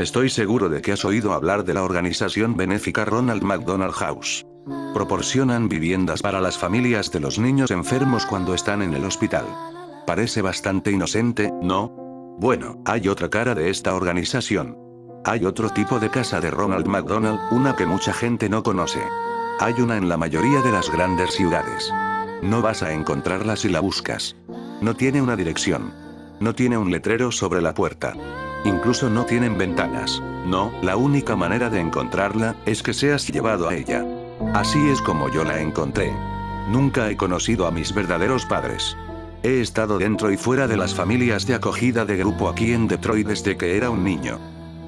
Estoy seguro de que has oído hablar de la organización benéfica Ronald McDonald House. Proporcionan viviendas para las familias de los niños enfermos cuando están en el hospital. Parece bastante inocente, ¿no? Bueno, hay otra cara de esta organización. Hay otro tipo de casa de Ronald McDonald, una que mucha gente no conoce. Hay una en la mayoría de las grandes ciudades. No vas a encontrarla si la buscas. No tiene una dirección. No tiene un letrero sobre la puerta. Incluso no tienen ventanas. No, la única manera de encontrarla es que seas llevado a ella. Así es como yo la encontré. Nunca he conocido a mis verdaderos padres. He estado dentro y fuera de las familias de acogida de grupo aquí en Detroit desde que era un niño.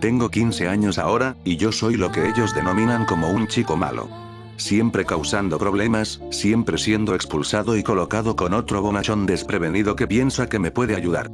Tengo 15 años ahora, y yo soy lo que ellos denominan como un chico malo. Siempre causando problemas, siempre siendo expulsado y colocado con otro bonachón desprevenido que piensa que me puede ayudar.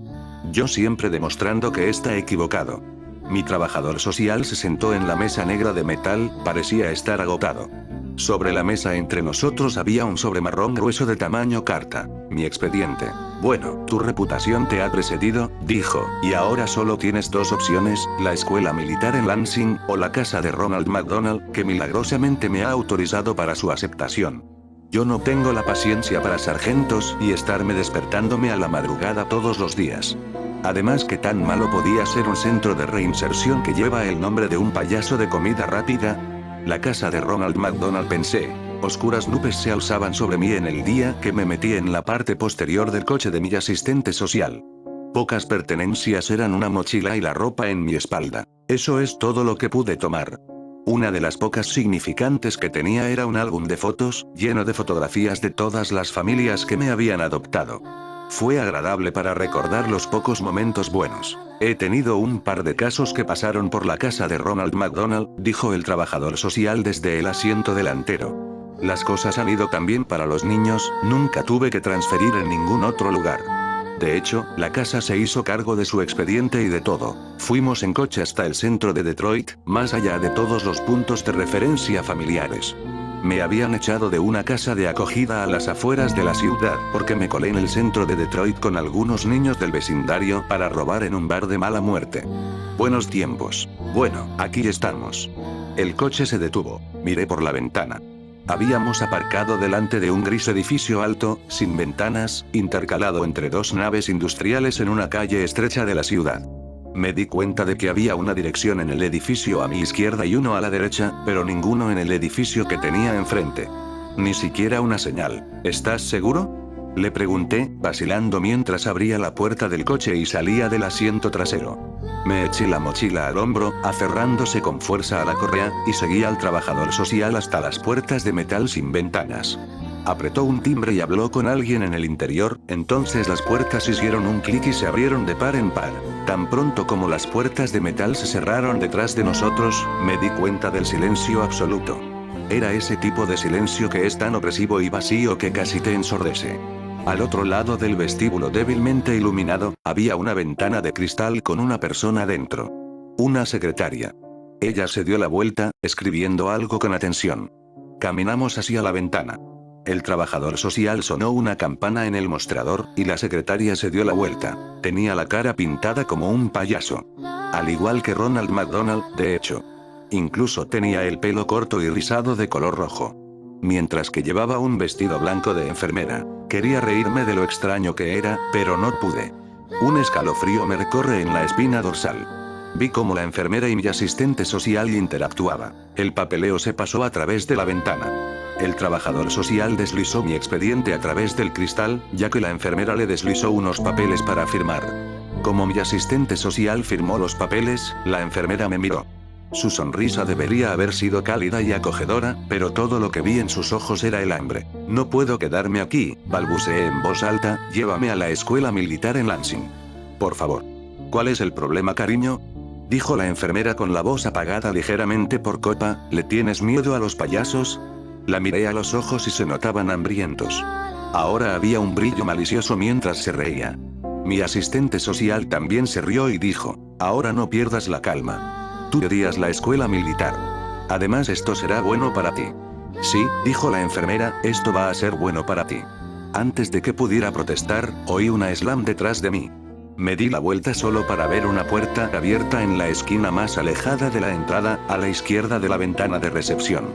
Yo siempre demostrando que está equivocado. Mi trabajador social se sentó en la mesa negra de metal, parecía estar agotado. Sobre la mesa entre nosotros había un sobre marrón grueso de tamaño carta. Mi expediente. Bueno, tu reputación te ha precedido, dijo, y ahora solo tienes dos opciones, la escuela militar en Lansing, o la casa de Ronald McDonald, que milagrosamente me ha autorizado para su aceptación. Yo no tengo la paciencia para sargentos y estarme despertándome a la madrugada todos los días. Además, ¿qué tan malo podía ser un centro de reinserción que lleva el nombre de un payaso de comida rápida? La casa de Ronald McDonald, pensé. Oscuras nubes se alzaban sobre mí en el día que me metí en la parte posterior del coche de mi asistente social. Pocas pertenencias eran una mochila y la ropa en mi espalda. Eso es todo lo que pude tomar. Una de las pocas significantes que tenía era un álbum de fotos, lleno de fotografías de todas las familias que me habían adoptado. Fue agradable para recordar los pocos momentos buenos. He tenido un par de casos que pasaron por la casa de Ronald McDonald, dijo el trabajador social desde el asiento delantero. Las cosas han ido tan bien para los niños, nunca tuve que transferir en ningún otro lugar. De hecho, la casa se hizo cargo de su expediente y de todo. Fuimos en coche hasta el centro de Detroit, más allá de todos los puntos de referencia familiares. Me habían echado de una casa de acogida a las afueras de la ciudad porque me colé en el centro de Detroit con algunos niños del vecindario para robar en un bar de mala muerte. Buenos tiempos. Bueno, aquí estamos. El coche se detuvo. Miré por la ventana. Habíamos aparcado delante de un gris edificio alto, sin ventanas, intercalado entre dos naves industriales en una calle estrecha de la ciudad. Me di cuenta de que había una dirección en el edificio a mi izquierda y uno a la derecha, pero ninguno en el edificio que tenía enfrente. Ni siquiera una señal. ¿Estás seguro? Le pregunté, vacilando mientras abría la puerta del coche y salía del asiento trasero. Me eché la mochila al hombro, aferrándose con fuerza a la correa, y seguí al trabajador social hasta las puertas de metal sin ventanas. Apretó un timbre y habló con alguien en el interior, entonces las puertas hicieron un clic y se abrieron de par en par. Tan pronto como las puertas de metal se cerraron detrás de nosotros, me di cuenta del silencio absoluto. Era ese tipo de silencio que es tan opresivo y vacío que casi te ensordece. Al otro lado del vestíbulo débilmente iluminado, había una ventana de cristal con una persona dentro. Una secretaria. Ella se dio la vuelta, escribiendo algo con atención. Caminamos hacia la ventana. El trabajador social sonó una campana en el mostrador, y la secretaria se dio la vuelta. Tenía la cara pintada como un payaso. Al igual que Ronald McDonald, de hecho. Incluso tenía el pelo corto y rizado de color rojo. Mientras que llevaba un vestido blanco de enfermera. Quería reírme de lo extraño que era, pero no pude. Un escalofrío me recorre en la espina dorsal. Vi cómo la enfermera y mi asistente social interactuaba. El papeleo se pasó a través de la ventana. El trabajador social deslizó mi expediente a través del cristal, ya que la enfermera le deslizó unos papeles para firmar. Como mi asistente social firmó los papeles, la enfermera me miró. Su sonrisa debería haber sido cálida y acogedora, pero todo lo que vi en sus ojos era el hambre. No puedo quedarme aquí, balbuceé en voz alta, llévame a la escuela militar en Lansing. Por favor. ¿Cuál es el problema, cariño? Dijo la enfermera con la voz apagada ligeramente por copa, ¿le tienes miedo a los payasos? La miré a los ojos y se notaban hambrientos. Ahora había un brillo malicioso mientras se reía. Mi asistente social también se rió y dijo, ahora no pierdas la calma. Tú odias la escuela militar. Además, esto será bueno para ti. Sí, dijo la enfermera, esto va a ser bueno para ti. Antes de que pudiera protestar, oí una slam detrás de mí. Me di la vuelta solo para ver una puerta abierta en la esquina más alejada de la entrada, a la izquierda de la ventana de recepción.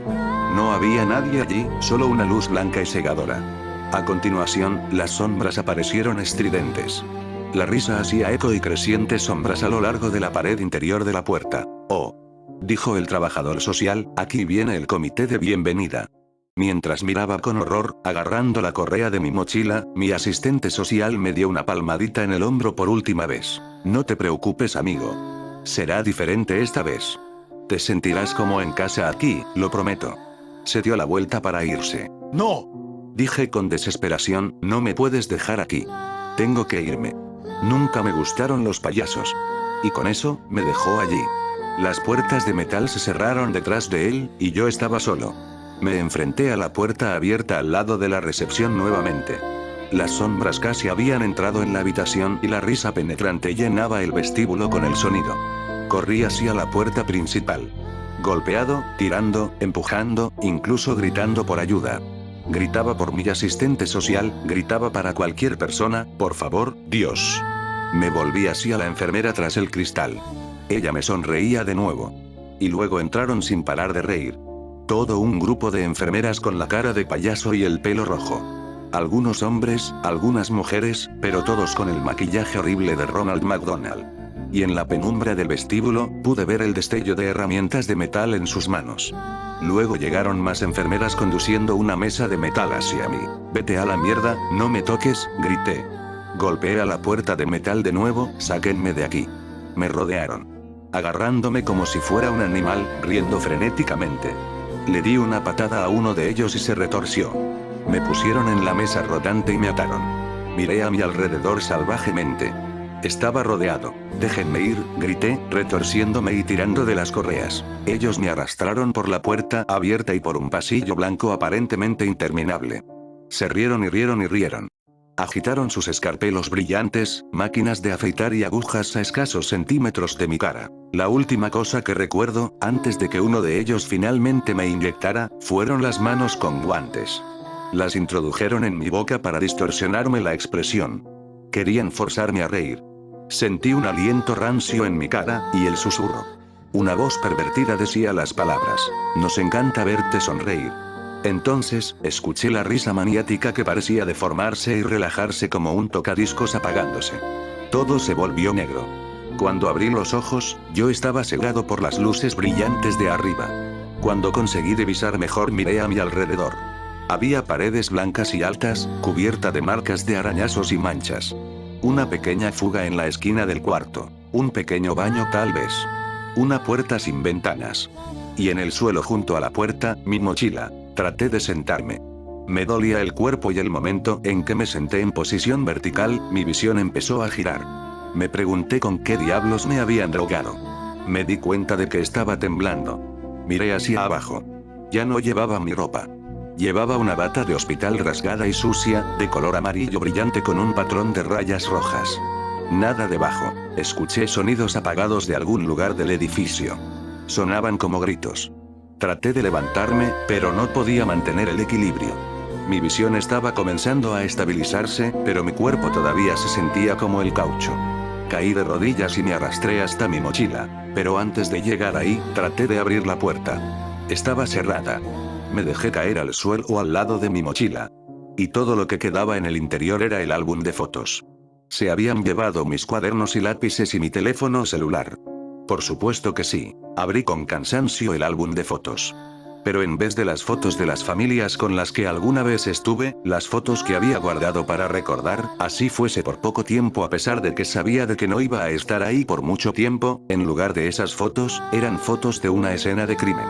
No había nadie allí, solo una luz blanca y cegadora. A continuación, las sombras aparecieron estridentes. La risa hacía eco y crecientes sombras a lo largo de la pared interior de la puerta. «Oh», dijo el trabajador social, «aquí viene el comité de bienvenida». Mientras miraba con horror, agarrando la correa de mi mochila, mi asistente social me dio una palmadita en el hombro por última vez. «No te preocupes, amigo. Será diferente esta vez. Te sentirás como en casa aquí, lo prometo». Se dio la vuelta para irse. «No», dije con desesperación, «no me puedes dejar aquí. Tengo que irme. Nunca me gustaron los payasos». Y con eso, me dejó allí. Las puertas de metal se cerraron detrás de él, y yo estaba solo. Me enfrenté a la puerta abierta al lado de la recepción nuevamente. Las sombras casi habían entrado en la habitación y la risa penetrante llenaba el vestíbulo con el sonido. Corrí hacia la puerta principal. Golpeado, tirando, empujando, incluso gritando por ayuda. Gritaba por mi asistente social, gritaba para cualquier persona, «por favor, Dios». Me volví hacia la enfermera tras el cristal. Ella me sonreía de nuevo. Y luego entraron sin parar de reír. Todo un grupo de enfermeras con la cara de payaso y el pelo rojo. Algunos hombres, algunas mujeres, pero todos con el maquillaje horrible de Ronald McDonald. Y en la penumbra del vestíbulo, pude ver el destello de herramientas de metal en sus manos. Luego llegaron más enfermeras conduciendo una mesa de metal hacia mí. «Vete a la mierda, no me toques», grité. Golpeé a la puerta de metal de nuevo, «sáquenme de aquí». Me rodearon. Agarrándome como si fuera un animal, riendo frenéticamente. Le di una patada a uno de ellos y se retorció. Me pusieron en la mesa rodante y me ataron. Miré a mi alrededor salvajemente. Estaba rodeado. «Déjenme ir», grité, retorciéndome y tirando de las correas. Ellos me arrastraron por la puerta abierta y por un pasillo blanco aparentemente interminable. Se rieron y rieron y rieron. Agitaron sus escarpelos brillantes, máquinas de afeitar y agujas a escasos centímetros de mi cara. La última cosa que recuerdo, antes de que uno de ellos finalmente me inyectara, fueron las manos con guantes. Las introdujeron en mi boca para distorsionarme la expresión. Querían forzarme a reír. Sentí un aliento rancio en mi cara, y el susurro. Una voz pervertida decía las palabras: «Nos encanta verte sonreír». Entonces, escuché la risa maniática que parecía deformarse y relajarse como un tocadiscos apagándose. Todo se volvió negro. Cuando abrí los ojos, yo estaba cegado por las luces brillantes de arriba. Cuando conseguí divisar mejor miré a mi alrededor. Había paredes blancas y altas, cubierta de marcas de arañazos y manchas. Una pequeña fuga en la esquina del cuarto. Un pequeño baño tal vez. Una puerta sin ventanas. Y en el suelo junto a la puerta, mi mochila. Traté de sentarme. Me dolía el cuerpo y el momento en que me senté en posición vertical, mi visión empezó a girar. Me pregunté con qué diablos me habían drogado. Me di cuenta de que estaba temblando. Miré hacia abajo. Ya no llevaba mi ropa. Llevaba una bata de hospital rasgada y sucia, de color amarillo brillante con un patrón de rayas rojas. Nada debajo. Escuché sonidos apagados de algún lugar del edificio. Sonaban como gritos. Traté de levantarme, pero no podía mantener el equilibrio. Mi visión estaba comenzando a estabilizarse, pero mi cuerpo todavía se sentía como el caucho. Caí de rodillas y me arrastré hasta mi mochila, pero antes de llegar ahí, traté de abrir la puerta. Estaba cerrada. Me dejé caer al suelo al lado de mi mochila. Y todo lo que quedaba en el interior era el álbum de fotos. Se habían llevado mis cuadernos y lápices y mi teléfono celular. Por supuesto que sí. Abrí con cansancio el álbum de fotos. Pero en vez de las fotos de las familias con las que alguna vez estuve, las fotos que había guardado para recordar, así fuese por poco tiempo a pesar de que sabía de que no iba a estar ahí por mucho tiempo, en lugar de esas fotos, eran fotos de una escena de crimen.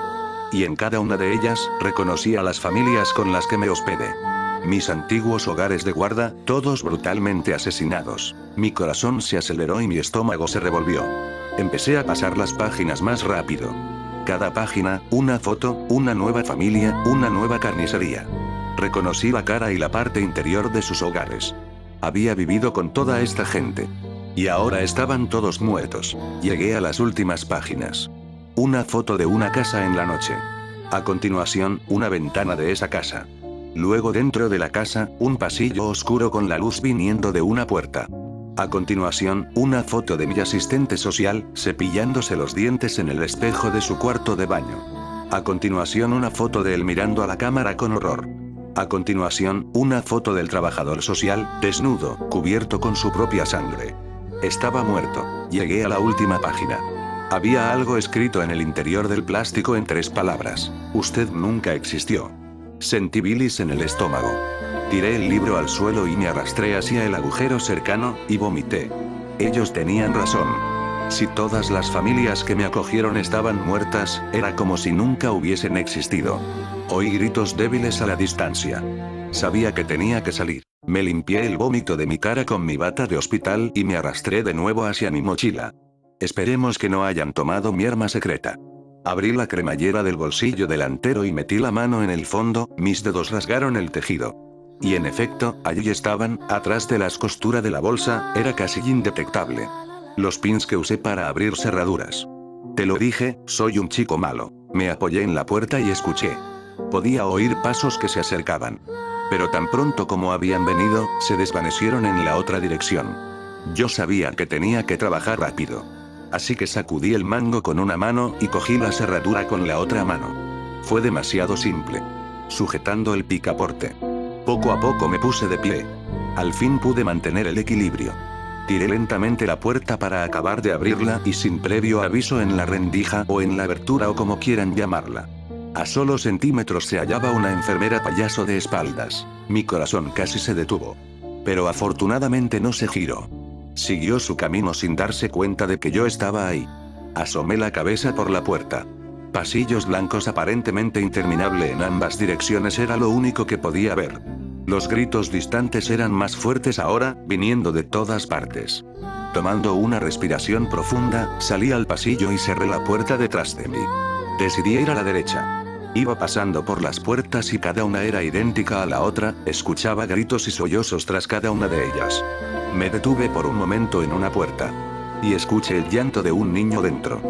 Y en cada una de ellas, reconocí a las familias con las que me hospedé. Mis antiguos hogares de guarda, todos brutalmente asesinados. Mi corazón se aceleró y mi estómago se revolvió. Empecé a pasar las páginas más rápido. Cada página, una foto, una nueva familia, una nueva carnicería. Reconocí la cara y la parte interior de sus hogares. Había vivido con toda esta gente. Y ahora estaban todos muertos. Llegué a las últimas páginas. Una foto de una casa en la noche. A continuación, una ventana de esa casa. Luego dentro de la casa, un pasillo oscuro con la luz viniendo de una puerta. A continuación, una foto de mi asistente social, cepillándose los dientes en el espejo de su cuarto de baño. A continuación, una foto de él mirando a la cámara con horror. A continuación, una foto del trabajador social, desnudo, cubierto con su propia sangre. Estaba muerto. Llegué a la última página. Había algo escrito en el interior del plástico en 3 palabras. Usted nunca existió. Sentí bilis en el estómago. Tiré el libro al suelo y me arrastré hacia el agujero cercano, y vomité. Ellos tenían razón. Si todas las familias que me acogieron estaban muertas, era como si nunca hubiesen existido. Oí gritos débiles a la distancia. Sabía que tenía que salir. Me limpié el vómito de mi cara con mi bata de hospital y me arrastré de nuevo hacia mi mochila. Esperemos que no hayan tomado mi arma secreta. Abrí la cremallera del bolsillo delantero y metí la mano en el fondo, mis dedos rasgaron el tejido. Y en efecto, allí estaban, atrás de las costuras de la bolsa, era casi indetectable. Los pins que usé para abrir cerraduras. Te lo dije, soy un chico malo. Me apoyé en la puerta y escuché. Podía oír pasos que se acercaban. Pero tan pronto como habían venido, se desvanecieron en la otra dirección. Yo sabía que tenía que trabajar rápido. Así que sacudí el mango con una mano y cogí la cerradura con la otra mano. Fue demasiado simple. Sujetando el picaporte. Poco a poco me puse de pie. Al fin pude mantener el equilibrio. Tiré lentamente la puerta para acabar de abrirla y sin previo aviso en la rendija o en la abertura o como quieran llamarla. A solo centímetros se hallaba una enfermera payaso de espaldas. Mi corazón casi se detuvo. Pero afortunadamente no se giró. Siguió su camino sin darse cuenta de que yo estaba ahí. Asomé la cabeza por la puerta. Pasillos blancos aparentemente interminable en ambas direcciones era lo único que podía ver. Los gritos distantes eran más fuertes ahora, viniendo de todas partes. Tomando una respiración profunda, salí al pasillo y cerré la puerta detrás de mí. Decidí ir a la derecha. Iba pasando por las puertas y cada una era idéntica a la otra, escuchaba gritos y sollozos tras cada una de ellas. Me detuve por un momento en una puerta. Y escuché el llanto de un niño dentro.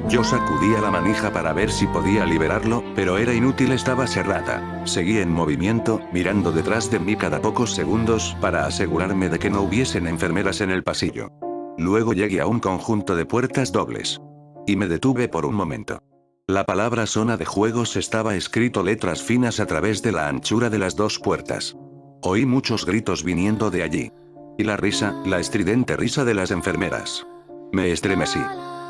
Yo sacudía la manija para ver si podía liberarlo, pero era inútil, estaba cerrada. Seguí en movimiento, mirando detrás de mí cada pocos segundos para asegurarme de que no hubiesen enfermeras en el pasillo. Luego llegué a un conjunto de puertas dobles. Y me detuve por un momento. La palabra zona de juegos estaba escrito letras finas a través de la anchura de las 2 puertas. Oí muchos gritos viniendo de allí. Y la risa, la estridente risa de las enfermeras. Me estremecí.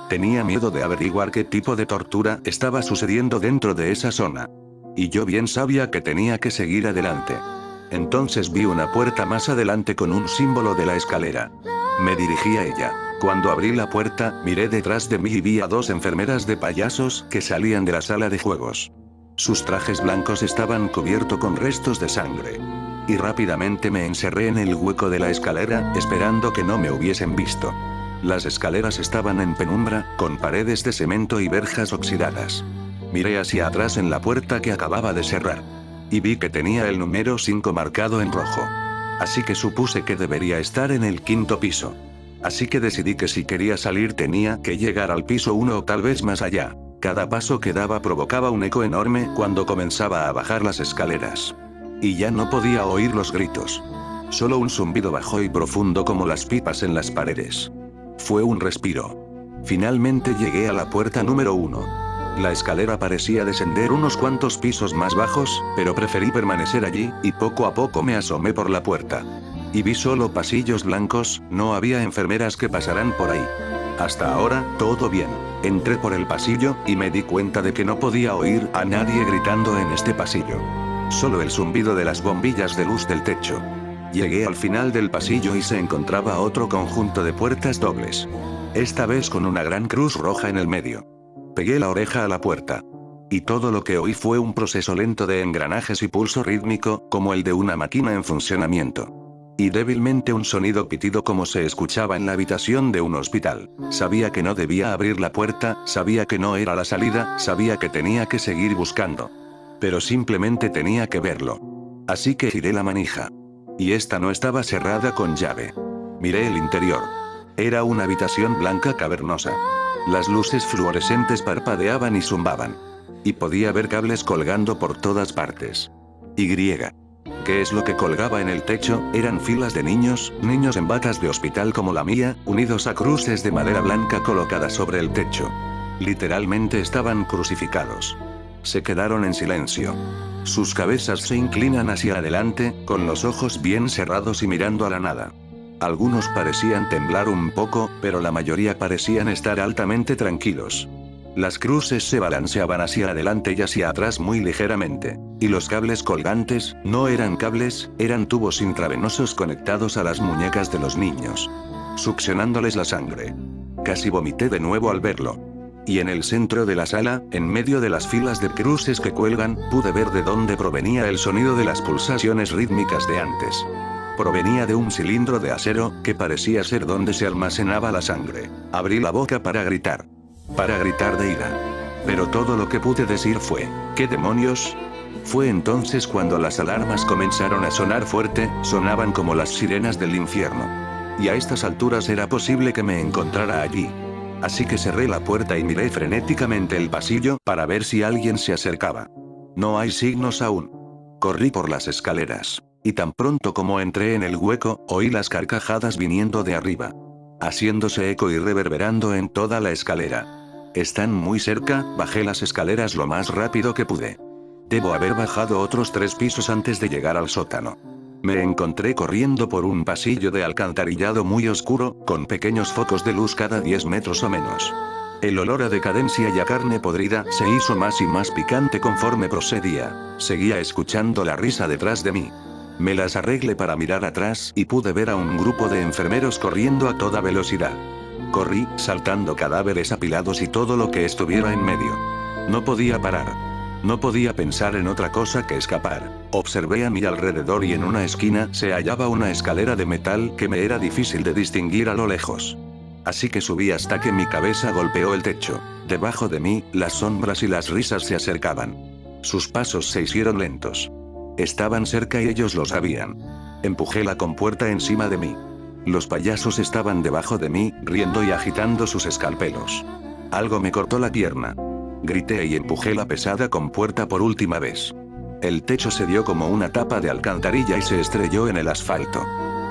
Tenía miedo de averiguar qué tipo de tortura estaba sucediendo dentro de esa zona. Y yo bien sabía que tenía que seguir adelante. Entonces vi una puerta más adelante con un símbolo de la escalera. Me dirigí a ella. Cuando abrí la puerta, miré detrás de mí y vi a 2 enfermeras de payasos que salían de la sala de juegos. Sus trajes blancos estaban cubiertos con restos de sangre. Y rápidamente me encerré en el hueco de la escalera, esperando que no me hubiesen visto. Las escaleras estaban en penumbra, con paredes de cemento y verjas oxidadas. Miré hacia atrás en la puerta que acababa de cerrar. Y vi que tenía el número 5 marcado en rojo. Así que supuse que debería estar en el 5º piso. Así que decidí que si quería salir tenía que llegar al piso 1 o tal vez más allá. Cada paso que daba provocaba un eco enorme cuando comenzaba a bajar las escaleras. Y ya no podía oír los gritos. Solo un zumbido bajo y profundo como las pipas en las paredes. Fue un respiro. Finalmente llegué a la puerta número 1. La escalera parecía descender unos cuantos pisos más bajos, pero preferí permanecer allí, y poco a poco me asomé por la puerta. Y vi solo pasillos blancos, no había enfermeras que pasaran por ahí. Hasta ahora, todo bien. Entré por el pasillo, y me di cuenta de que no podía oír a nadie gritando en este pasillo. Solo el zumbido de las bombillas de luz del techo. Llegué al final del pasillo y se encontraba otro conjunto de puertas dobles. Esta vez con una gran cruz roja en el medio. Pegué la oreja a la puerta. Y todo lo que oí fue un proceso lento de engranajes y pulso rítmico, como el de una máquina en funcionamiento. Y débilmente un sonido pitido como se escuchaba en la habitación de un hospital. Sabía que no debía abrir la puerta, sabía que no era la salida, sabía que tenía que seguir buscando. Pero simplemente tenía que verlo. Así que giré la manija. Y esta no estaba cerrada con llave. Miré el interior. Era una habitación blanca cavernosa. Las luces fluorescentes parpadeaban y zumbaban. Y podía ver cables colgando por todas partes. Y. ¿Qué es lo que colgaba en el techo? Eran filas de niños en batas de hospital como la mía, unidos a cruces de madera blanca colocadas sobre el techo. Literalmente estaban crucificados. Se quedaron en silencio. Sus cabezas se inclinan hacia adelante, con los ojos bien cerrados y mirando a la nada. Algunos parecían temblar un poco, pero la mayoría parecían estar altamente tranquilos. Las cruces se balanceaban hacia adelante y hacia atrás muy ligeramente. Y los cables colgantes, no eran cables, eran tubos intravenosos conectados a las muñecas de los niños. Succionándoles la sangre. Casi vomité de nuevo al verlo. Y en el centro de la sala, en medio de las filas de cruces que cuelgan, pude ver de dónde provenía el sonido de las pulsaciones rítmicas de antes. Provenía de un cilindro de acero, que parecía ser donde se almacenaba la sangre. Abrí la boca para gritar. Para gritar de ira. Pero todo lo que pude decir fue, ¿qué demonios? Fue entonces cuando las alarmas comenzaron a sonar fuerte, sonaban como las sirenas del infierno. Y a estas alturas era posible que me encontrara allí. Así que cerré la puerta y miré frenéticamente el pasillo para ver si alguien se acercaba. No hay signos aún. Corrí por las escaleras. Y tan pronto como entré en el hueco, oí las carcajadas viniendo de arriba. Haciéndose eco y reverberando en toda la escalera. Están muy cerca, bajé las escaleras lo más rápido que pude. Debo haber bajado otros 3 pisos antes de llegar al sótano. Me encontré corriendo por un pasillo de alcantarillado muy oscuro, con pequeños focos de luz cada 10 metros o menos. El olor a decadencia y a carne podrida se hizo más y más picante conforme procedía. Seguía escuchando la risa detrás de mí. Me las arreglé para mirar atrás y pude ver a un grupo de enfermeros corriendo a toda velocidad. Corrí, saltando cadáveres apilados y todo lo que estuviera en medio. No podía parar. No podía pensar en otra cosa que escapar. Observé a mi alrededor y en una esquina se hallaba una escalera de metal que me era difícil de distinguir a lo lejos. Así que subí hasta que mi cabeza golpeó el techo. Debajo de mí, las sombras y las risas se acercaban. Sus pasos se hicieron lentos. Estaban cerca y ellos lo sabían. Empujé la compuerta encima de mí. Los payasos estaban debajo de mí, riendo y agitando sus escalpelos. Algo me cortó la pierna. Grité y empujé la pesada compuerta por última vez. El techo se dio como una tapa de alcantarilla y se estrelló en el asfalto.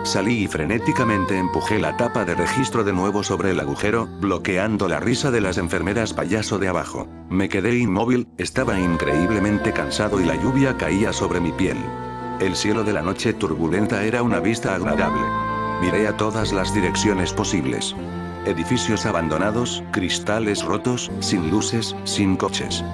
Salí y frenéticamente empujé la tapa de registro de nuevo sobre el agujero, bloqueando la risa de las enfermeras payaso de abajo. Me quedé inmóvil, estaba increíblemente cansado y la lluvia caía sobre mi piel. El cielo de la noche turbulenta era una vista agradable. Miré a todas las direcciones posibles. Edificios abandonados, cristales rotos, sin luces, sin coches.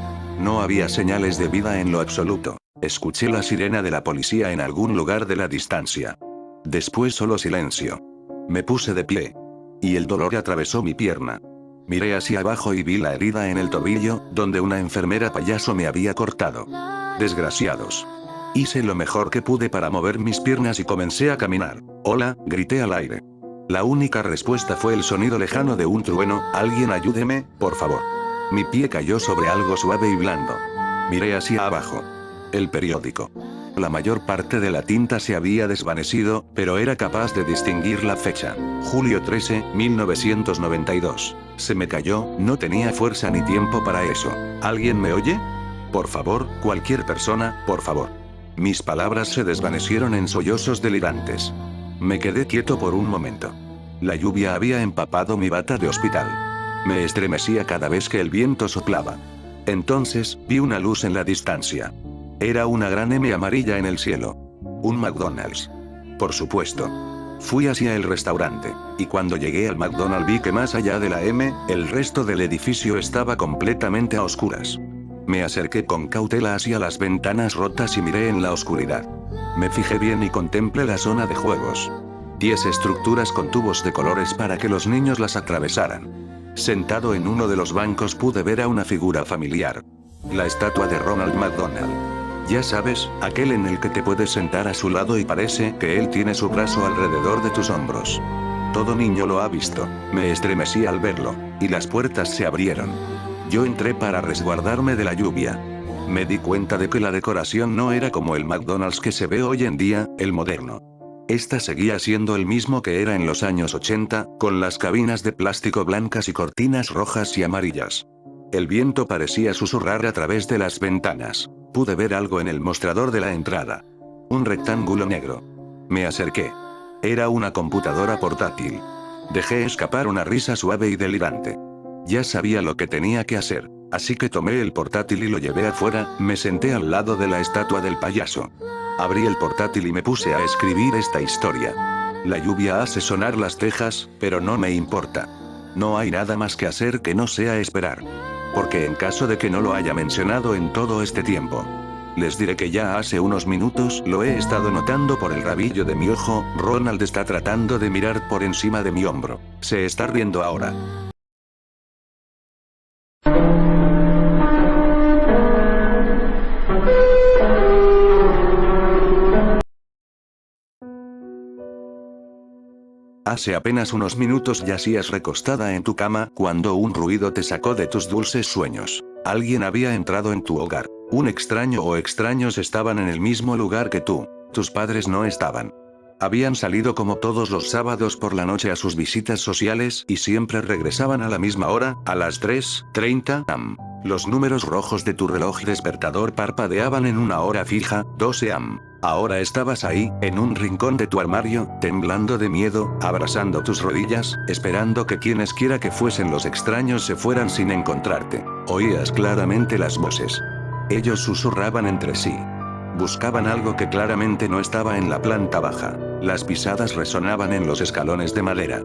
No había señales de vida en lo absoluto. Escuché la sirena de la policía en algún lugar de la distancia. Después solo silencio. Me puse de pie. Y el dolor atravesó mi pierna. Miré hacia abajo y vi la herida en el tobillo, donde una enfermera payaso me había cortado. Desgraciados. Hice lo mejor que pude para mover mis piernas y comencé a caminar. Hola, grité al aire. La única respuesta fue el sonido lejano de un trueno, alguien ayúdeme, por favor. Mi pie cayó sobre algo suave y blando. Miré hacia abajo. El periódico. La mayor parte de la tinta se había desvanecido, pero era capaz de distinguir la fecha. Julio 13, 1992. Se me cayó, no tenía fuerza ni tiempo para eso. ¿Alguien me oye? Por favor, cualquier persona, por favor. Mis palabras se desvanecieron en sollozos delirantes. Me quedé quieto por un momento. La lluvia había empapado mi bata de hospital. Me estremecía cada vez que el viento soplaba. Entonces, vi una luz en la distancia. Era una gran M amarilla en el cielo. Un McDonald's. Por supuesto. Fui hacia el restaurante, y cuando llegué al McDonald's vi que más allá de la M, el resto del edificio estaba completamente a oscuras. Me acerqué con cautela hacia las ventanas rotas y miré en la oscuridad. Me fijé bien y contemplé la zona de juegos. 10 estructuras con tubos de colores para que los niños las atravesaran. Sentado en uno de los bancos pude ver a una figura familiar. La estatua de Ronald McDonald. Ya sabes, aquel en el que te puedes sentar a su lado y parece que él tiene su brazo alrededor de tus hombros. Todo niño lo ha visto. Me estremecí al verlo, y las puertas se abrieron. Yo entré para resguardarme de la lluvia. Me di cuenta de que la decoración no era como el McDonald's que se ve hoy en día, el moderno. Esta seguía siendo el mismo que era en los años 80, con las cabinas de plástico blancas y cortinas rojas y amarillas. El viento parecía susurrar a través de las ventanas. Pude ver algo en el mostrador de la entrada. Un rectángulo negro. Me acerqué. Era una computadora portátil. Dejé escapar una risa suave y delirante. Ya sabía lo que tenía que hacer, así que tomé el portátil y lo llevé afuera, me senté al lado de la estatua del payaso. Abrí el portátil y me puse a escribir esta historia. La lluvia hace sonar las tejas, pero no me importa. No hay nada más que hacer que no sea esperar. Porque en caso de que no lo haya mencionado en todo este tiempo, les diré que ya hace unos minutos lo he estado notando por el rabillo de mi ojo. Ronald está tratando de mirar por encima de mi hombro. Se está riendo ahora. Hace apenas unos minutos yacías recostada en tu cama cuando un ruido te sacó de tus dulces sueños. Alguien había entrado en tu hogar. Un extraño o extraños estaban en el mismo lugar que tú. Tus padres no estaban. Habían salido como todos los sábados por la noche a sus visitas sociales y siempre regresaban a la misma hora, a las 3:30 am. Los números rojos de tu reloj despertador parpadeaban en una hora fija, 12 am. Ahora estabas ahí, en un rincón de tu armario, temblando de miedo, abrazando tus rodillas, esperando que quienes quiera que fuesen los extraños se fueran sin encontrarte. Oías claramente las voces. Ellos susurraban entre sí. Buscaban algo que claramente no estaba en la planta baja. Las pisadas resonaban en los escalones de madera.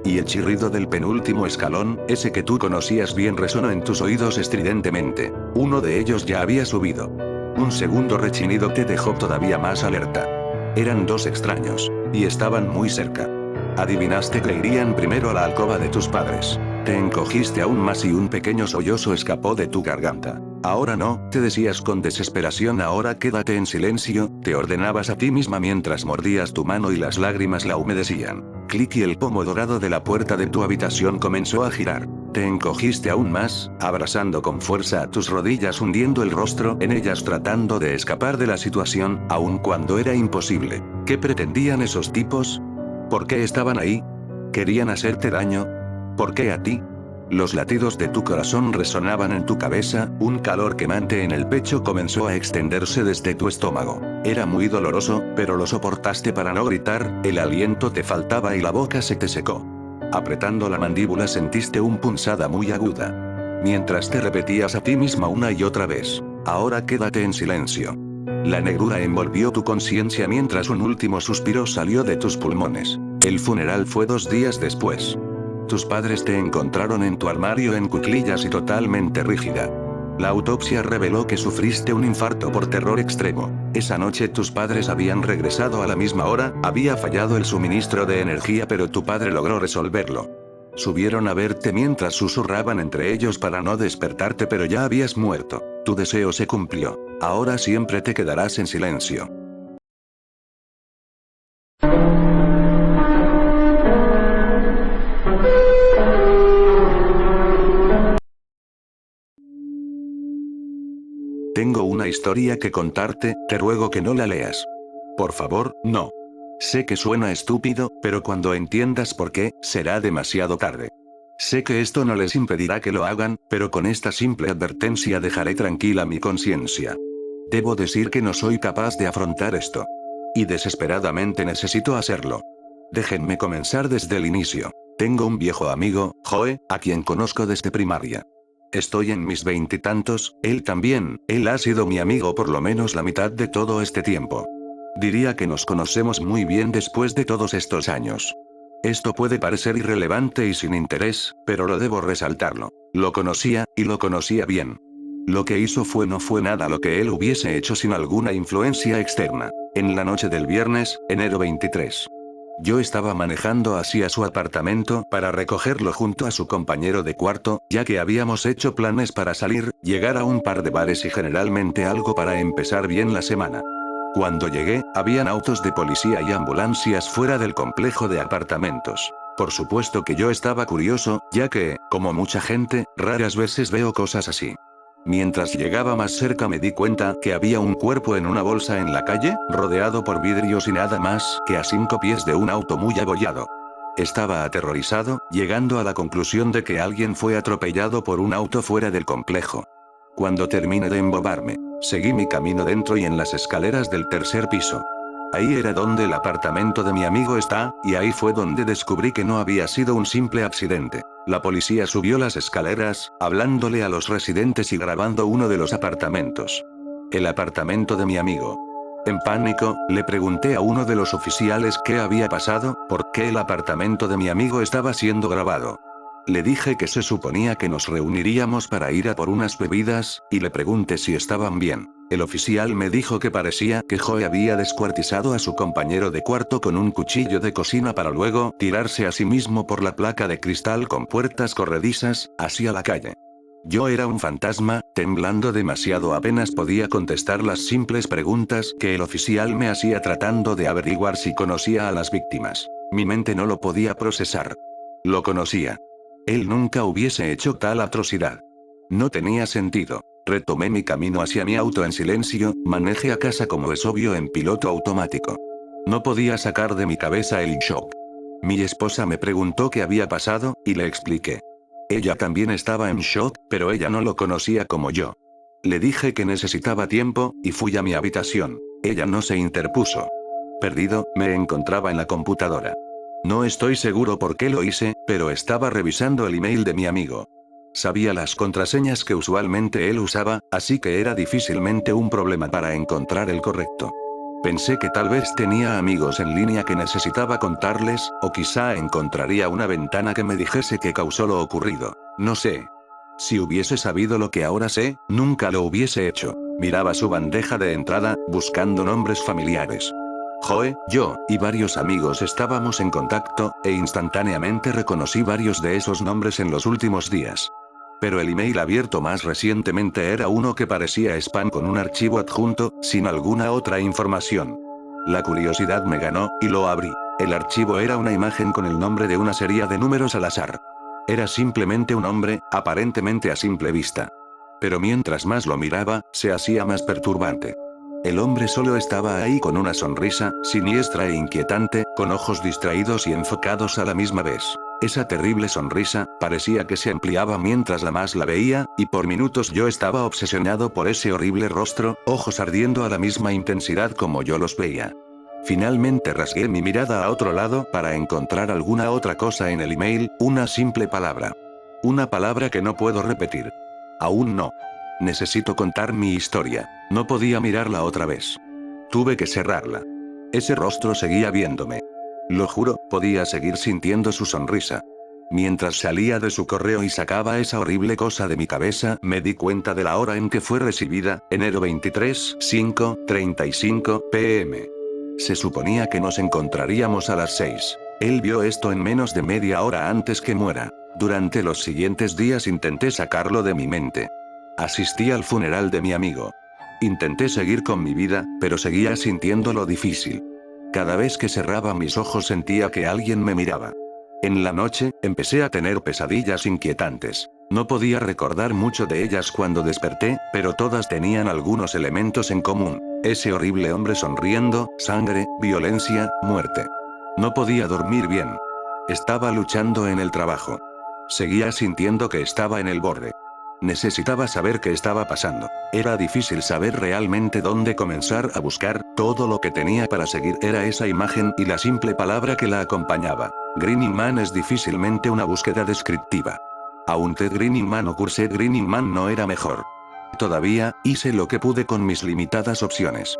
Y el chirrido del penúltimo escalón, ese que tú conocías bien, resonó en tus oídos estridentemente. Uno de ellos ya había subido. Un segundo rechinido te dejó todavía más alerta. Eran dos extraños. Y estaban muy cerca. Adivinaste que irían primero a la alcoba de tus padres. Te encogiste aún más y un pequeño sollozo escapó de tu garganta. Ahora no, te decías con desesperación, ahora quédate en silencio, te ordenabas a ti misma mientras mordías tu mano y las lágrimas la humedecían. Clic y el pomo dorado de la puerta de tu habitación comenzó a girar. Te encogiste aún más, abrazando con fuerza a tus rodillas, hundiendo el rostro en ellas tratando de escapar de la situación, aun cuando era imposible. ¿Qué pretendían esos tipos? ¿Por qué estaban ahí? ¿Querían hacerte daño? ¿Por qué a ti? Los latidos de tu corazón resonaban en tu cabeza, un calor quemante en el pecho comenzó a extenderse desde tu estómago. Era muy doloroso, pero lo soportaste para no gritar, el aliento te faltaba y la boca se te secó. Apretando la mandíbula sentiste una punzada muy aguda. Mientras te repetías a ti misma una y otra vez, ahora quédate en silencio. La negrura envolvió tu conciencia mientras un último suspiro salió de tus pulmones. El funeral fue 2 días después. Tus padres te encontraron en tu armario en cuclillas y totalmente rígida. La autopsia reveló que sufriste un infarto por terror extremo. Esa noche tus padres habían regresado a la misma hora, había fallado el suministro de energía, pero tu padre logró resolverlo. Subieron a verte mientras susurraban entre ellos para no despertarte, pero ya habías muerto. Tu deseo se cumplió. Ahora siempre te quedarás en silencio. Tengo una historia que contarte, te ruego que no la leas. Por favor, no. Sé que suena estúpido, pero cuando entiendas por qué, será demasiado tarde. Sé que esto no les impedirá que lo hagan, pero con esta simple advertencia dejaré tranquila mi conciencia. Debo decir que no soy capaz de afrontar esto. Y desesperadamente necesito hacerlo. Déjenme comenzar desde el inicio. Tengo un viejo amigo, Joe, a quien conozco desde primaria. Estoy en mis 20 y tantos, él también, él ha sido mi amigo por lo menos la mitad de todo este tiempo. Diría que nos conocemos muy bien después de todos estos años. Esto puede parecer irrelevante y sin interés, pero lo debo resaltarlo. Lo conocía, y lo conocía bien. Lo que hizo no fue nada lo que él hubiese hecho sin alguna influencia externa. En la noche del viernes, enero 23. Yo estaba manejando hacia su apartamento para recogerlo junto a su compañero de cuarto, ya que habíamos hecho planes para salir, llegar a un par de bares y generalmente algo para empezar bien la semana. Cuando llegué, habían autos de policía y ambulancias fuera del complejo de apartamentos. Por supuesto que yo estaba curioso, ya que, como mucha gente, raras veces veo cosas así. Mientras llegaba más cerca me di cuenta que había un cuerpo en una bolsa en la calle, rodeado por vidrios y nada más que a 5 pies de un auto muy abollado. Estaba aterrorizado, llegando a la conclusión de que alguien fue atropellado por un auto fuera del complejo. Cuando terminé de embobarme, Seguí mi camino dentro y en las escaleras del tercer piso. Ahí era donde el apartamento de mi amigo está, y ahí fue donde descubrí que no había sido un simple accidente. La policía subió las escaleras, hablándole a los residentes y grabando uno de los apartamentos. El apartamento de mi amigo. En pánico, le pregunté a uno de los oficiales qué había pasado, por qué el apartamento de mi amigo estaba siendo grabado. Le dije que se suponía que nos reuniríamos para ir a por unas bebidas, y le pregunté si estaban bien. El oficial me dijo que parecía que Joe había descuartizado a su compañero de cuarto con un cuchillo de cocina para luego tirarse a sí mismo por la placa de cristal con puertas corredizas, hacia la calle. Yo era un fantasma, temblando demasiado, apenas podía contestar las simples preguntas que el oficial me hacía tratando de averiguar si conocía a las víctimas. Mi mente no lo podía procesar. Lo conocía. Él nunca hubiese hecho tal atrocidad. No tenía sentido. Retomé mi camino hacia mi auto en silencio, manejé a casa como es obvio en piloto automático. No podía sacar de mi cabeza el shock. Mi esposa me preguntó qué había pasado, y le expliqué. Ella también estaba en shock, pero ella no lo conocía como yo. Le dije que necesitaba tiempo, y fui a mi habitación. Ella no se interpuso. Perdido, me encontraba en la computadora. No estoy seguro por qué lo hice, pero estaba revisando el email de mi amigo. Sabía las contraseñas que usualmente él usaba, así que era difícilmente un problema para encontrar el correcto. Pensé que tal vez tenía amigos en línea que necesitaba contarles, o quizá encontraría una ventana que me dijese qué causó lo ocurrido. No sé. Si hubiese sabido lo que ahora sé, nunca lo hubiese hecho. Miraba su bandeja de entrada, buscando nombres familiares. Joe, yo, y varios amigos estábamos en contacto, e instantáneamente reconocí varios de esos nombres en los últimos días. Pero el email abierto más recientemente era uno que parecía spam con un archivo adjunto, sin alguna otra información. La curiosidad me ganó, y lo abrí. El archivo era una imagen con el nombre de una serie de números al azar. Era simplemente un hombre, aparentemente a simple vista. Pero mientras más lo miraba, se hacía más perturbante. El hombre solo estaba ahí con una sonrisa, siniestra e inquietante, con ojos distraídos y enfocados a la misma vez. Esa terrible sonrisa, parecía que se ampliaba mientras más la veía, y por minutos yo estaba obsesionado por ese horrible rostro, ojos ardiendo a la misma intensidad como yo los veía. Finalmente rasgué mi mirada a otro lado para encontrar alguna otra cosa en el email, una simple palabra. Una palabra que no puedo repetir. Aún no. Necesito contar mi historia. No podía mirarla otra vez. Tuve que cerrarla. Ese rostro seguía viéndome. Lo juro, podía seguir sintiendo su sonrisa. Mientras salía de su correo y sacaba esa horrible cosa de mi cabeza, me di cuenta de la hora en que fue recibida, enero 23, 5:35 p.m. Se suponía que nos encontraríamos a las 6. Él vio esto en menos de media hora antes que muera. Durante los siguientes días intenté sacarlo de mi mente. Asistí al funeral de mi amigo. Intenté seguir con mi vida, pero seguía sintiéndolo difícil. Cada vez que cerraba mis ojos sentía que alguien me miraba. En la noche, empecé a tener pesadillas inquietantes. No podía recordar mucho de ellas cuando desperté, pero todas tenían algunos elementos en común. Ese horrible hombre sonriendo, sangre, violencia, muerte. No podía dormir bien. Estaba luchando en el trabajo. Seguía sintiendo que estaba en el borde. Necesitaba saber qué estaba pasando. Era difícil saber realmente dónde comenzar a buscar, todo lo que tenía para seguir era esa imagen y la simple palabra que la acompañaba. Grinning Man es difícilmente una búsqueda descriptiva. Aún Ted Grinning Man o Cursed Grinning Man no era mejor. Todavía, hice lo que pude con mis limitadas opciones.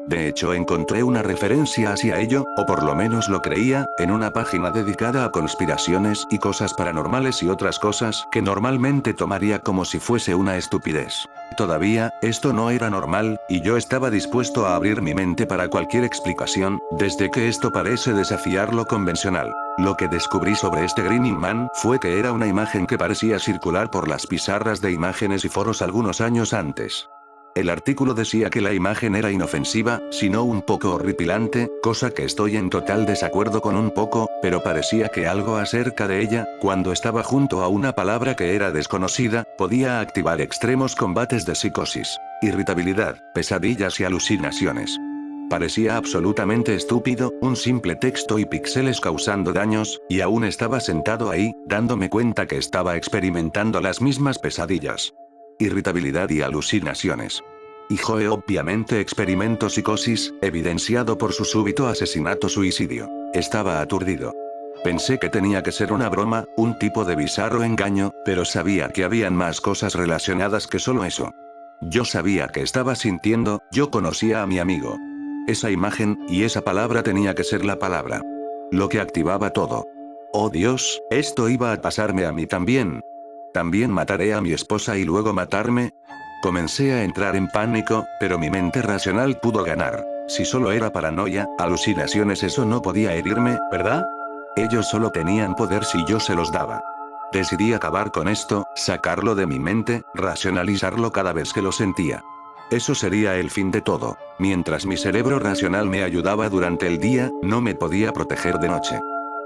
De hecho, encontré una referencia hacia ello, o por lo menos lo creía, en una página dedicada a conspiraciones y cosas paranormales y otras cosas que normalmente tomaría como si fuese una estupidez. Todavía, esto no era normal, y yo estaba dispuesto a abrir mi mente para cualquier explicación, desde que esto parece desafiar lo convencional. Lo que descubrí sobre este Grinning Man fue que era una imagen que parecía circular por las pizarras de imágenes y foros algunos años antes. El artículo decía que la imagen era inofensiva, sino un poco horripilante, cosa que estoy en total desacuerdo con un poco, pero parecía que algo acerca de ella, cuando estaba junto a una palabra que era desconocida, podía activar extremos combates de psicosis, irritabilidad, pesadillas y alucinaciones. Parecía absolutamente estúpido, un simple texto y píxeles causando daños, y aún estaba sentado ahí, dándome cuenta que estaba experimentando las mismas pesadillas. Irritabilidad y alucinaciones. Y Joe obviamente experimentó psicosis, evidenciado por su súbito asesinato-suicidio. Estaba aturdido. Pensé que tenía que ser una broma, un tipo de bizarro engaño, pero sabía que habían más cosas relacionadas que solo eso. Yo sabía que estaba sintiendo, yo conocía a mi amigo. Esa imagen, y esa palabra tenía que ser la palabra. Lo que activaba todo. Oh Dios, esto iba a pasarme a mí también. ¿También mataré a mi esposa y luego matarme? Comencé a entrar en pánico, pero mi mente racional pudo ganar. Si solo era paranoia, alucinaciones, eso no podía herirme, ¿verdad? Ellos solo tenían poder si yo se los daba. Decidí acabar con esto, sacarlo de mi mente, racionalizarlo cada vez que lo sentía. Eso sería el fin de todo. Mientras mi cerebro racional me ayudaba durante el día, no me podía proteger de noche.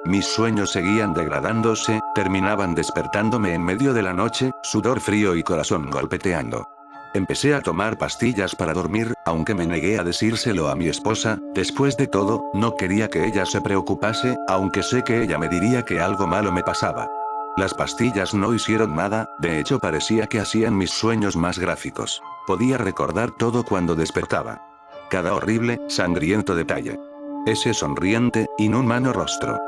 Mis sueños seguían degradándose, terminaban despertándome en medio de la noche, sudor frío y corazón golpeteando. Empecé a tomar pastillas para dormir, aunque me negué a decírselo a mi esposa. Después de todo, no quería que ella se preocupase, aunque sé que ella me diría que algo malo me pasaba. Las pastillas no hicieron nada, de hecho parecía que hacían mis sueños más gráficos. Podía recordar todo cuando despertaba. Cada horrible, sangriento detalle. Ese sonriente, inhumano rostro.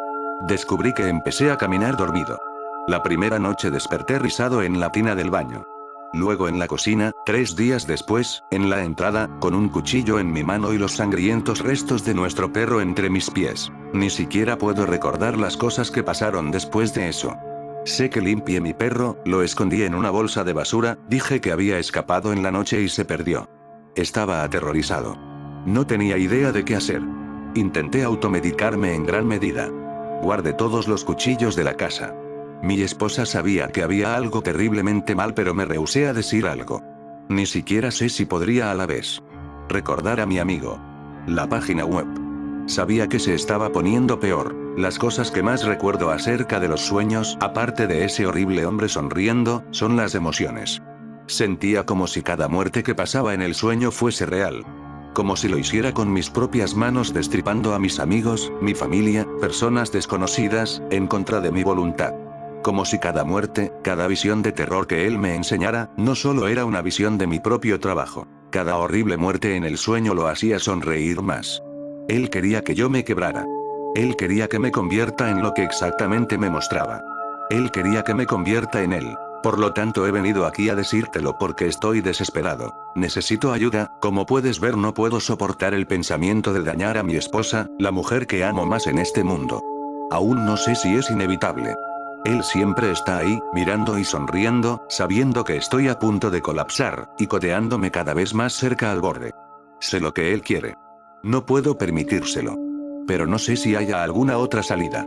Descubrí que empecé a caminar dormido. La primera noche desperté rizado en la tina del baño. Luego en la cocina, 3 días después, en la entrada, con un cuchillo en mi mano y los sangrientos restos de nuestro perro entre mis pies. Ni siquiera puedo recordar las cosas que pasaron después de eso. Sé que limpié mi perro, lo escondí en una bolsa de basura, dije que había escapado en la noche y se perdió. Estaba aterrorizado. No tenía idea de qué hacer. Intenté automedicarme en gran medida. Guardé todos los cuchillos de la casa. Mi esposa sabía que había algo terriblemente mal, pero me rehusé a decir algo. Ni siquiera sé si podría a la vez recordar a mi amigo. La página web. Sabía que se estaba poniendo peor. Las cosas que más recuerdo acerca de los sueños, aparte de ese horrible hombre sonriendo, son las emociones. Sentía como si cada muerte que pasaba en el sueño fuese real. Como si lo hiciera con mis propias manos, destripando a mis amigos, mi familia, personas desconocidas, en contra de mi voluntad. Como si cada muerte, cada visión de terror que él me enseñara, no solo era una visión de mi propio trabajo. Cada horrible muerte en el sueño lo hacía sonreír más. Él quería que yo me quebrara. Él quería que me convierta en lo que exactamente me mostraba. Él quería que me convierta en él. Por lo tanto he venido aquí a decírtelo porque estoy desesperado. Necesito ayuda, como puedes ver no puedo soportar el pensamiento de dañar a mi esposa, la mujer que amo más en este mundo. Aún no sé si es inevitable. Él siempre está ahí, mirando y sonriendo, sabiendo que estoy a punto de colapsar, y codeándome cada vez más cerca al borde. Sé lo que él quiere. No puedo permitírselo. Pero no sé si haya alguna otra salida.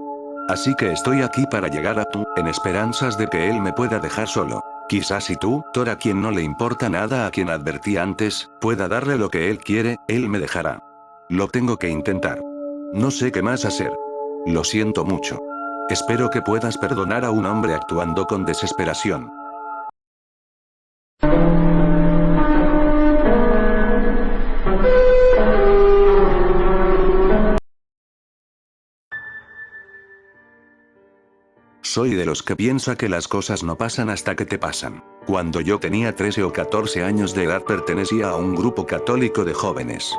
Así que estoy aquí para llegar a tú, en esperanzas de que él me pueda dejar solo. Quizás si tú, Thor, a quien no le importa nada, a quien advertí antes, pueda darle lo que él quiere, él me dejará. Lo tengo que intentar. No sé qué más hacer. Lo siento mucho. Espero que puedas perdonar a un hombre actuando con desesperación. Soy de los que piensa que las cosas no pasan hasta que te pasan. Cuando yo tenía 13 o 14 años de edad pertenecía a un grupo católico de jóvenes.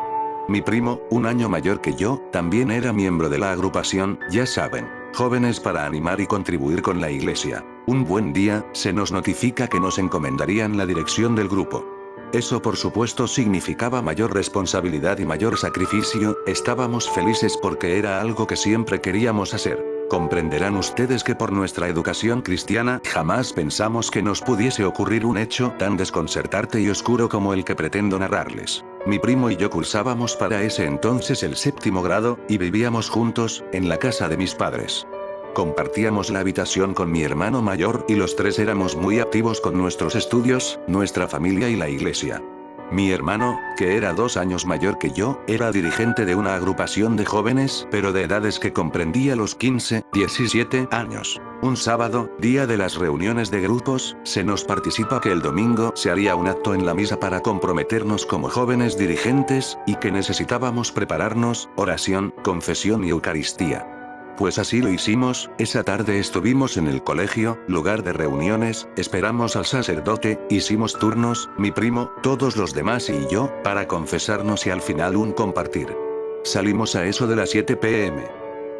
Mi primo, un año mayor que yo, también era miembro de la agrupación, ya saben, jóvenes para animar y contribuir con la iglesia. Un buen día, se nos notifica que nos encomendarían la dirección del grupo. Eso por supuesto significaba mayor responsabilidad y mayor sacrificio. Estábamos felices porque era algo que siempre queríamos hacer. Comprenderán ustedes que por nuestra educación cristiana, jamás pensamos que nos pudiese ocurrir un hecho tan desconcertante y oscuro como el que pretendo narrarles. Mi primo y yo cursábamos para ese entonces el 7º grado, y vivíamos juntos, en la casa de mis padres. Compartíamos la habitación con mi hermano mayor, y los tres éramos muy activos con nuestros estudios, nuestra familia y la iglesia. Mi hermano, que era 2 años mayor que yo, era dirigente de una agrupación de jóvenes, pero de edades que comprendía los 15, 17 años. Un sábado, día de las reuniones de grupos, se nos participa que el domingo se haría un acto en la misa para comprometernos como jóvenes dirigentes, y que necesitábamos prepararnos, oración, confesión y Eucaristía. Pues así lo hicimos, esa tarde estuvimos en el colegio, lugar de reuniones, esperamos al sacerdote, hicimos turnos, mi primo, todos los demás y yo, para confesarnos y al final un compartir. Salimos a eso de las 7 p.m.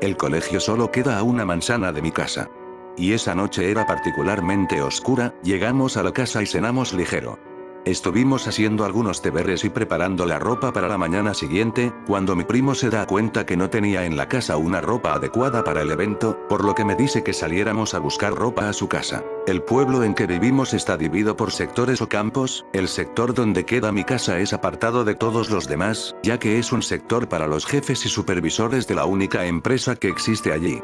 El colegio solo queda a una manzana de mi casa. Y esa noche era particularmente oscura, llegamos a la casa y cenamos ligero. Estuvimos haciendo algunos deberes y preparando la ropa para la mañana siguiente, cuando mi primo se da cuenta que no tenía en la casa una ropa adecuada para el evento, por lo que me dice que saliéramos a buscar ropa a su casa. El pueblo en que vivimos está dividido por sectores o campos, el sector donde queda mi casa es apartado de todos los demás, ya que es un sector para los jefes y supervisores de la única empresa que existe allí.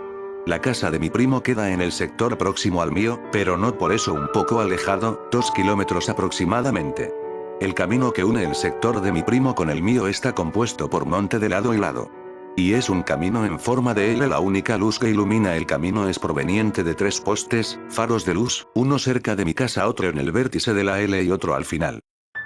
La casa de mi primo queda en el sector próximo al mío, pero no por eso un poco alejado, 2 kilómetros aproximadamente. El camino que une el sector de mi primo con el mío está compuesto por monte de lado y lado. Y es un camino en forma de L. La única luz que ilumina el camino es proveniente de 3 postes, faros de luz, uno cerca de mi casa, otro en el vértice de la L y otro al final.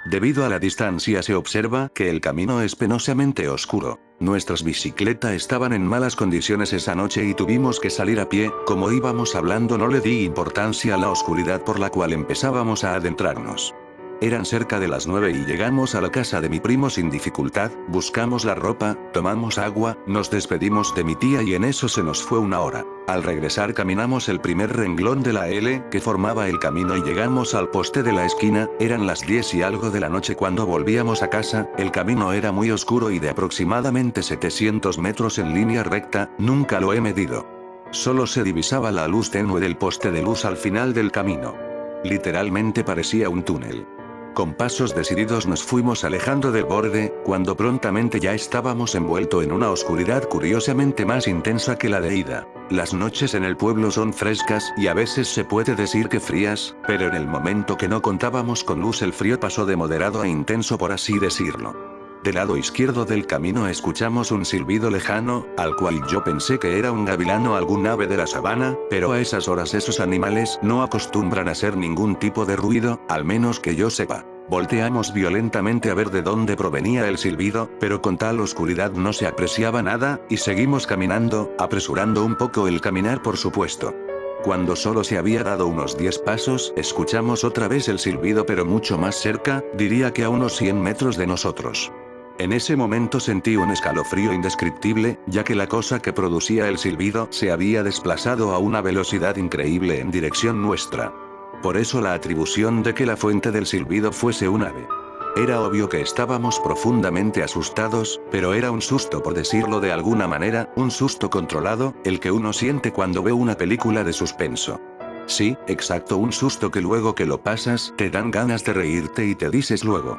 Debido a la distancia se observa que el camino es penosamente oscuro. Nuestras bicicletas estaban en malas condiciones esa noche y tuvimos que salir a pie, como íbamos hablando no le di importancia a la oscuridad por la cual empezábamos a adentrarnos. Eran cerca de las 9 y llegamos a la casa de mi primo sin dificultad, buscamos la ropa, tomamos agua, nos despedimos de mi tía y en eso se nos fue una hora. Al regresar caminamos el primer renglón de la L que formaba el camino y llegamos al poste de la esquina, eran las 10 y algo de la noche cuando volvíamos a casa, el camino era muy oscuro y de aproximadamente 700 metros en línea recta, nunca lo he medido. Solo se divisaba la luz tenue del poste de luz al final del camino. Literalmente parecía un túnel. Con pasos decididos nos fuimos alejando del borde, cuando prontamente ya estábamos envueltos en una oscuridad curiosamente más intensa que la de ida. Las noches en el pueblo son frescas y a veces se puede decir que frías, pero en el momento que no contábamos con luz el frío pasó de moderado a intenso por así decirlo. Del lado izquierdo del camino escuchamos un silbido lejano, al cual yo pensé que era un gavilán o algún ave de la sabana, pero a esas horas esos animales no acostumbran a hacer ningún tipo de ruido, al menos que yo sepa. Volteamos violentamente a ver de dónde provenía el silbido, pero con tal oscuridad no se apreciaba nada, y seguimos caminando, apresurando un poco el caminar por supuesto. Cuando solo se había dado unos 10 pasos, escuchamos otra vez el silbido pero mucho más cerca, diría que a unos 100 metros de nosotros. En ese momento sentí un escalofrío indescriptible, ya que la cosa que producía el silbido se había desplazado a una velocidad increíble en dirección nuestra. Por eso la atribución de que la fuente del silbido fuese un ave. Era obvio que estábamos profundamente asustados, pero era un susto por decirlo de alguna manera, un susto controlado, el que uno siente cuando ve una película de suspenso. Sí, exacto, un susto que luego que lo pasas, te dan ganas de reírte y te dices luego: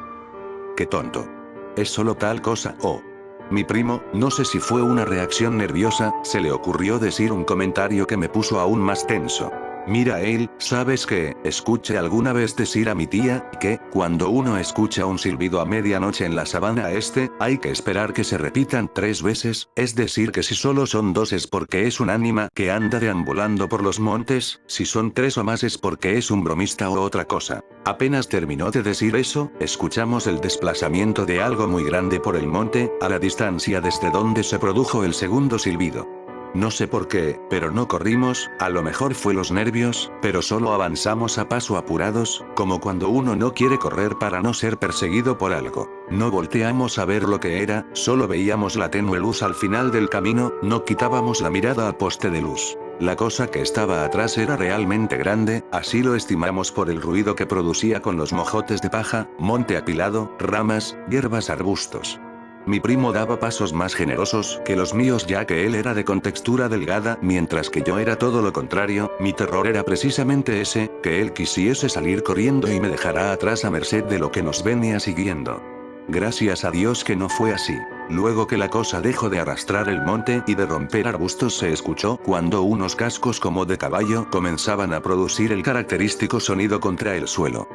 ¡qué tonto! Es solo tal cosa, oh. Mi primo, no sé si fue una reacción nerviosa, se le ocurrió decir un comentario que me puso aún más tenso. Mira él, ¿sabes qué? Escuché alguna vez decir a mi tía, que, cuando uno escucha un silbido a medianoche en la sabana hay que esperar que se repitan 3 veces, es decir que si solo son 2 es porque es un ánima que anda deambulando por los montes, si son 3 o más es porque es un bromista o otra cosa. Apenas terminó de decir eso, escuchamos el desplazamiento de algo muy grande por el monte, a la distancia desde donde se produjo el segundo silbido. No sé por qué, pero no corrimos, a lo mejor fue los nervios, pero solo avanzamos a paso apurados, como cuando uno no quiere correr para no ser perseguido por algo. No volteamos a ver lo que era, solo veíamos la tenue luz al final del camino, no quitábamos la mirada al poste de luz. La cosa que estaba atrás era realmente grande, así lo estimamos por el ruido que producía con los mojotes de paja, monte apilado, ramas, hierbas, arbustos. Mi primo daba pasos más generosos que los míos ya que él era de contextura delgada, mientras que yo era todo lo contrario, mi terror era precisamente ese, que él quisiese salir corriendo y me dejara atrás a merced de lo que nos venía siguiendo. Gracias a Dios que no fue así. Luego que la cosa dejó de arrastrar el monte y de romper arbustos se escuchó cuando unos cascos como de caballo comenzaban a producir el característico sonido contra el suelo.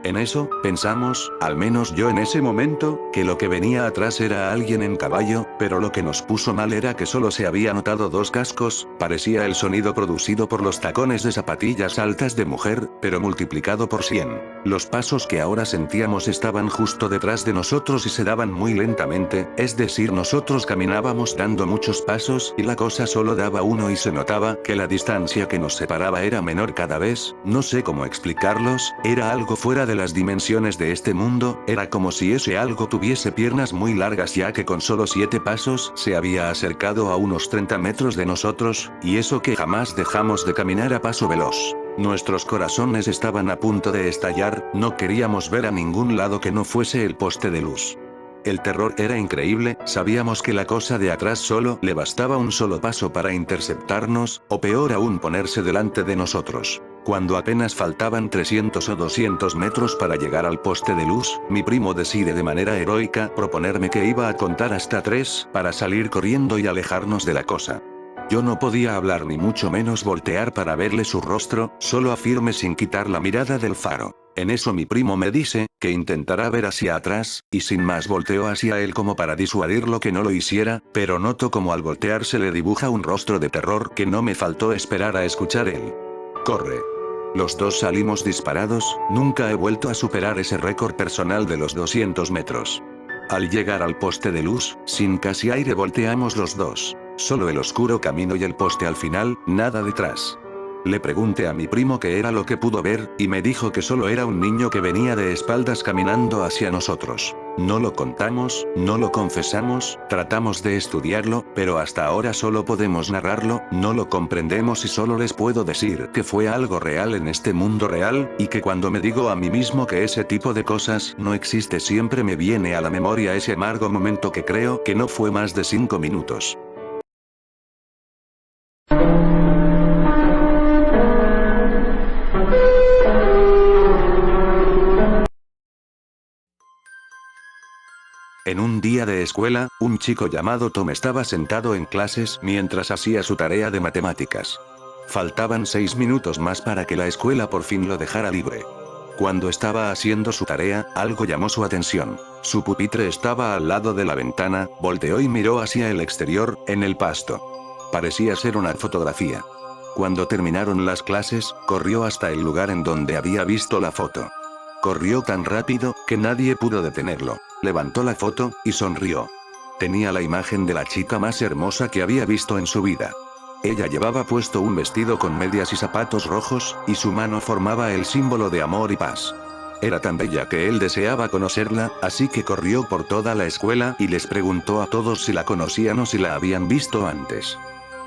En eso, pensamos, al menos yo en ese momento, que lo que venía atrás era alguien en caballo, pero lo que nos puso mal era que solo se había notado 2 cascos, parecía el sonido producido por los tacones de zapatillas altas de mujer, pero multiplicado por 100. Los pasos que ahora sentíamos estaban justo detrás de nosotros y se daban muy lentamente, es decir, nosotros caminábamos dando muchos pasos y la cosa solo daba uno y se notaba que la distancia que nos separaba era menor cada vez, no sé cómo explicarlos, era algo fuera de las dimensiones de este mundo, era como si ese algo tuviese piernas muy largas ya que con solo 7 pasos se había acercado a unos 30 metros de nosotros, y eso que jamás dejamos de caminar a paso veloz. Nuestros corazones estaban a punto de estallar, no queríamos ver a ningún lado que no fuese el poste de luz. El terror era increíble, sabíamos que la cosa de atrás solo le bastaba un solo paso para interceptarnos, o peor aún ponerse delante de nosotros. Cuando apenas faltaban 300 o 200 metros para llegar al poste de luz, mi primo decide de manera heroica proponerme que iba a contar hasta 3 para salir corriendo y alejarnos de la cosa. Yo no podía hablar ni mucho menos voltear para verle su rostro, solo afirme sin quitar la mirada del faro. En eso mi primo me dice, que intentará ver hacia atrás, y sin más volteó hacia él como para disuadirlo que no lo hiciera, pero noto como al voltear se le dibuja un rostro de terror que no me faltó esperar a escuchar él. Corre. Los dos salimos disparados, nunca he vuelto a superar ese récord personal de los 200 metros. Al llegar al poste de luz, sin casi aire volteamos los dos. Solo el oscuro camino y el poste al final, nada detrás. Le pregunté a mi primo qué era lo que pudo ver, y me dijo que solo era un niño que venía de espaldas caminando hacia nosotros. No lo contamos, no lo confesamos, tratamos de estudiarlo, pero hasta ahora solo podemos narrarlo, no lo comprendemos y solo les puedo decir que fue algo real en este mundo real, y que cuando me digo a mí mismo que ese tipo de cosas no existe siempre me viene a la memoria ese amargo momento que creo que no fue más de 5 minutos. En un día de escuela, un chico llamado Tom estaba sentado en clases mientras hacía su tarea de matemáticas. Faltaban 6 minutos más para que la escuela por fin lo dejara libre. Cuando estaba haciendo su tarea, algo llamó su atención. Su pupitre estaba al lado de la ventana, volteó y miró hacia el exterior, en el pasto. Parecía ser una fotografía. Cuando terminaron las clases, corrió hasta el lugar en donde había visto la foto. Corrió tan rápido, que nadie pudo detenerlo. Levantó la foto, y sonrió. Tenía la imagen de la chica más hermosa que había visto en su vida. Ella llevaba puesto un vestido con medias y zapatos rojos, y su mano formaba el símbolo de amor y paz. Era tan bella que él deseaba conocerla, así que corrió por toda la escuela y les preguntó a todos si la conocían o si la habían visto antes.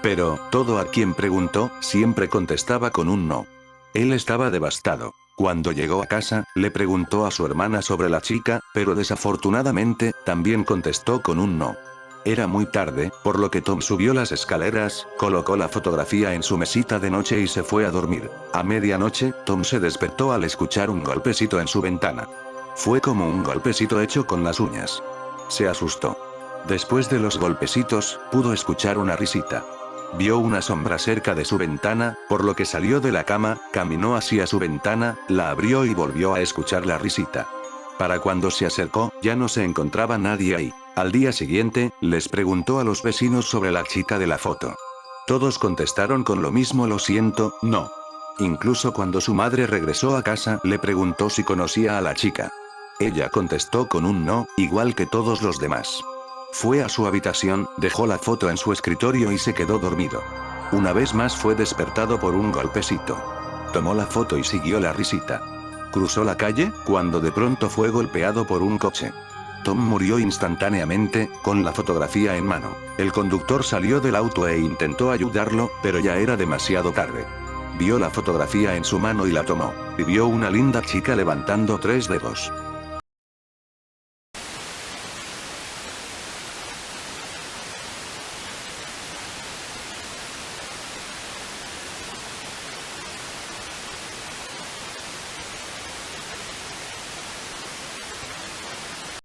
Pero, todo a quien preguntó, siempre contestaba con un no. Él estaba devastado. Cuando llegó a casa, le preguntó a su hermana sobre la chica, pero desafortunadamente, también contestó con un no. Era muy tarde, por lo que Tom subió las escaleras, colocó la fotografía en su mesita de noche y se fue a dormir. A medianoche, Tom se despertó al escuchar un golpecito en su ventana. Fue como un golpecito hecho con las uñas. Se asustó. Después de los golpecitos, pudo escuchar una risita. Vio una sombra cerca de su ventana, por lo que salió de la cama, caminó hacia su ventana, la abrió y volvió a escuchar la risita. Para cuando se acercó, ya no se encontraba nadie ahí. Al día siguiente, les preguntó a los vecinos sobre la chica de la foto. Todos contestaron con lo mismo: lo siento, no. Incluso cuando su madre regresó a casa, le preguntó si conocía a la chica. Ella contestó con un no, igual que todos los demás. Fue a su habitación, dejó la foto en su escritorio y se quedó dormido. Una vez más fue despertado por un golpecito. Tomó la foto y siguió la risita. Cruzó la calle, cuando de pronto fue golpeado por un coche. Tom murió instantáneamente, con la fotografía en mano. El conductor salió del auto e intentó ayudarlo, pero ya era demasiado tarde. Vio la fotografía en su mano y la tomó. Y vio una linda chica levantando 3 dedos.